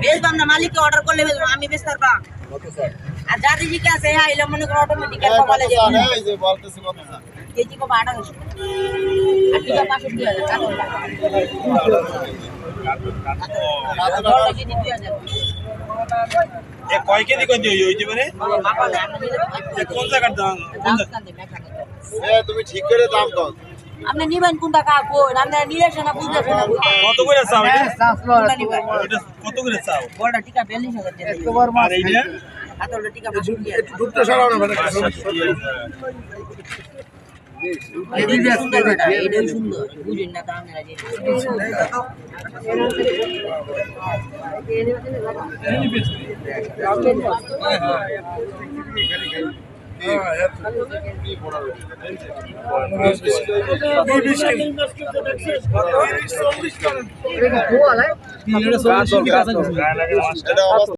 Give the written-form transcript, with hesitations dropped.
বেচবাম না, মালিককে অর্ডার করলে বেচবাম, আমি বেচতে পারবাম। আর যা দিদি কে আছে হ্যাঁ এলে মনে করো অটোমেটিক এক কপালে যাবে না। এই যে বলতেছি কত না কেজি কো 1800 আর টিকা 65000 কাতলটা কেজি 2000 এ কয় কেজি কোন হইতে পারে মাপা না আপনি কোন জায়গার দাম দাম কান্দে মেখানে তুমি ঠিক করে দাম দাও আপনি নিবেন কোনটা কাকো আপনি নিলেছেন না বুঝলেছেন না কত করে চাও এটা কোনটা নিবেন এটা কত করে চাও বড়টা টিকা 42000 দিয়ে আর এইটা কাতলটা টিকা 55000 একটু দুধটা সরাও না মানে এটা সুন্দর এটা এটাই সুন্দর বুঝেন না দাম না যে এটা